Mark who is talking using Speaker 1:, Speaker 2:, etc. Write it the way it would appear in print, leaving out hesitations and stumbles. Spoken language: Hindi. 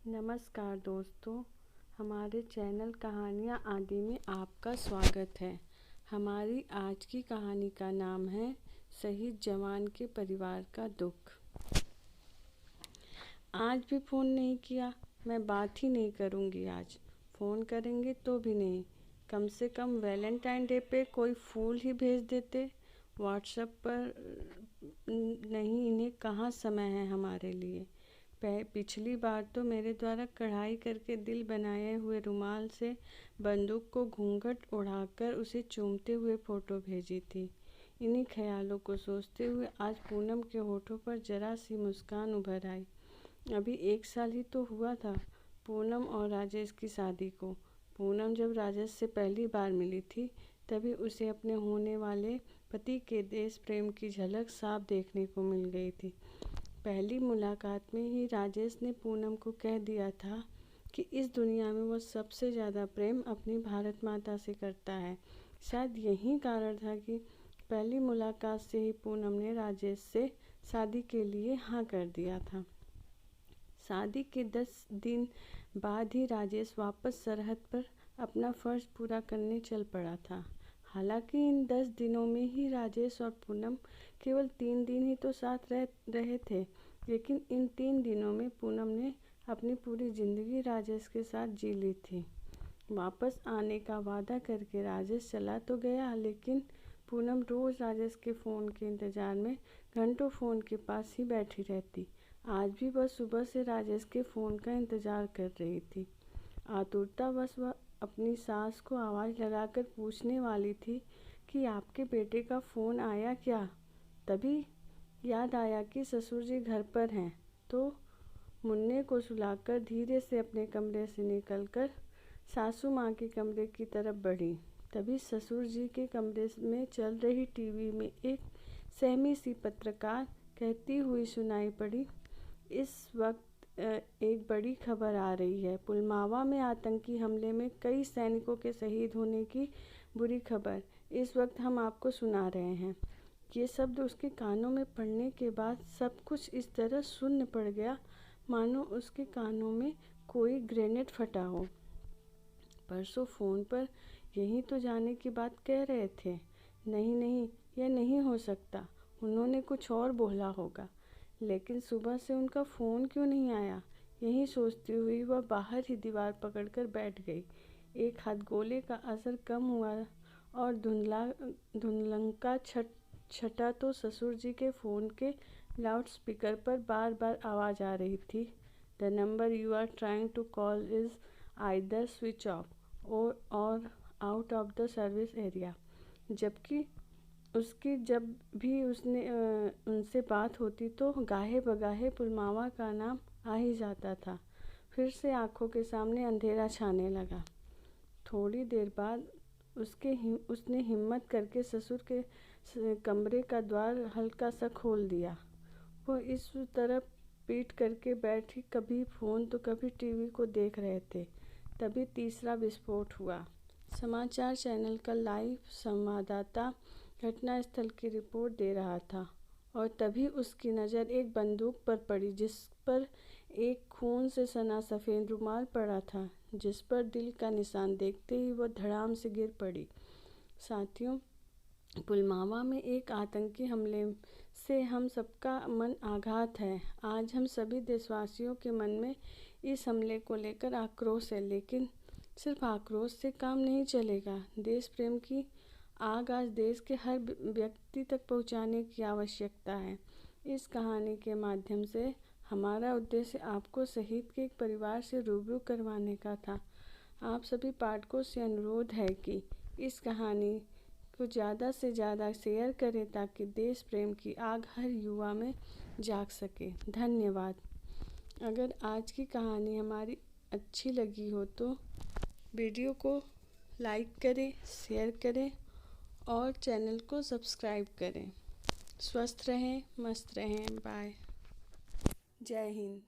Speaker 1: नमस्कार दोस्तों, हमारे चैनल कहानियाँ आदि में आपका स्वागत है। हमारी आज की कहानी का नाम है शहीद जवान के परिवार का दुख। आज भी फ़ोन नहीं किया, मैं बात ही नहीं करूँगी। आज फ़ोन करेंगे तो भी नहीं। कम से कम वैलेंटाइन डे पे कोई फूल ही भेज देते। व्हाट्सएप पर नहीं, इन्हें कहाँ समय है हमारे लिए। पिछली बार तो मेरे द्वारा कढ़ाई करके दिल बनाए हुए रुमाल से बंदूक को घूंघट उड़ाकर उसे चूमते हुए फ़ोटो भेजी थी। इन्हीं ख्यालों को सोचते हुए आज पूनम के होठों पर जरा सी मुस्कान उभर आई। अभी 1 साल ही तो हुआ था पूनम और राजेश की शादी को। पूनम जब राजेश से पहली बार मिली थी तभी उसे अपने होने वाले पति के देश प्रेम की झलक साफ देखने को मिल गई थी। पहली मुलाकात में ही राजेश ने पूनम को कह दिया था कि इस दुनिया में वो सबसे ज़्यादा प्रेम अपनी भारत माता से करता है। शायद यही कारण था कि पहली मुलाकात से ही पूनम ने राजेश से शादी के लिए हाँ कर दिया था। शादी के 10 दिन बाद ही राजेश वापस सरहद पर अपना फ़र्ज पूरा करने चल पड़ा था। हालांकि इन 10 दिनों में ही राजेश और पूनम केवल 3 दिन ही तो साथ रहे थे, लेकिन इन 3 दिनों में पूनम ने अपनी पूरी ज़िंदगी राजेश के साथ जी ली थी। वापस आने का वादा करके राजेश चला तो गया, लेकिन पूनम रोज़ राजेश के फ़ोन के इंतज़ार में घंटों फ़ोन के पास ही बैठी रहती। आज भी वह सुबह से राजेश के फ़ोन का इंतज़ार कर रही थी। आतुरतावश वह अपनी सास को आवाज़ लगाकर पूछने वाली थी कि आपके बेटे का फ़ोन आया क्या। तभी याद आया कि ससुर जी घर पर हैं, तो मुन्ने को सुलाकर धीरे से अपने कमरे से निकलकर सासू माँ के कमरे की तरफ बढ़ी। तभी ससुर जी के कमरे में चल रही टीवी में एक सहमी सी पत्रकार कहती हुई सुनाई पड़ी, इस वक्त एक बड़ी खबर आ रही है। पुलवामा में आतंकी हमले में कई सैनिकों के शहीद होने की बुरी खबर इस वक्त हम आपको सुना रहे हैं। ये शब्द उसके कानों में पड़ने के बाद सब कुछ इस तरह शून्य पड़ गया मानो उसके कानों में कोई ग्रेनेड फटा हो। परसों फ़ोन पर यही तो जाने की बात कह रहे थे। नहीं नहीं, यह नहीं हो सकता, उन्होंने कुछ और बोला होगा। लेकिन सुबह से उनका फ़ोन क्यों नहीं आया? यही सोचती हुई वह बाहर ही दीवार पकड़कर बैठ गई। एक हाथ गोले का असर कम हुआ और धुंधलंका छटा तो ससुर जी के फ़ोन के लाउड स्पीकर पर बार बार आवाज़ आ रही थी, the number you are trying to call is either switch off or out of the service area. जबकि उसकी जब भी उनसे बात होती तो गाहे बगाहे पुलवामा का नाम आ ही जाता था। फिर से आंखों के सामने अंधेरा छाने लगा। थोड़ी देर बाद उसने हिम्मत करके ससुर के कमरे का द्वार हल्का सा खोल दिया। वो इस तरफ पीठ करके बैठी कभी फ़ोन तो कभी टीवी को देख रहे थे। तभी तीसरा विस्फोट हुआ। समाचार चैनल का लाइव संवाददाता घटनास्थल की रिपोर्ट दे रहा था और तभी उसकी नज़र एक बंदूक पर पड़ी जिस पर एक खून से सना सफ़ेद रुमाल पड़ा था, जिस पर दिल का निशान देखते ही वह धड़ाम से गिर पड़ी। साथियों, पुलवामा में एक आतंकी हमले से हम सबका मन आघात है। आज हम सभी देशवासियों के मन में इस हमले को लेकर आक्रोश है, लेकिन सिर्फ आक्रोश से काम नहीं चलेगा। देश प्रेम की आग आज देश के हर व्यक्ति तक पहुंचाने की आवश्यकता है। इस कहानी के माध्यम से हमारा उद्देश्य आपको शहीद के एक परिवार से रूबरू करवाने का था। आप सभी पाठकों से अनुरोध है कि इस कहानी को ज़्यादा से ज़्यादा शेयर करें ताकि देश प्रेम की आग हर युवा में जाग सके। धन्यवाद। अगर आज की कहानी हमारी अच्छी लगी हो तो वीडियो को लाइक करें, शेयर करें और चैनल को सब्सक्राइब करें। स्वस्थ रहें, मस्त रहें। बाय। जय हिंद।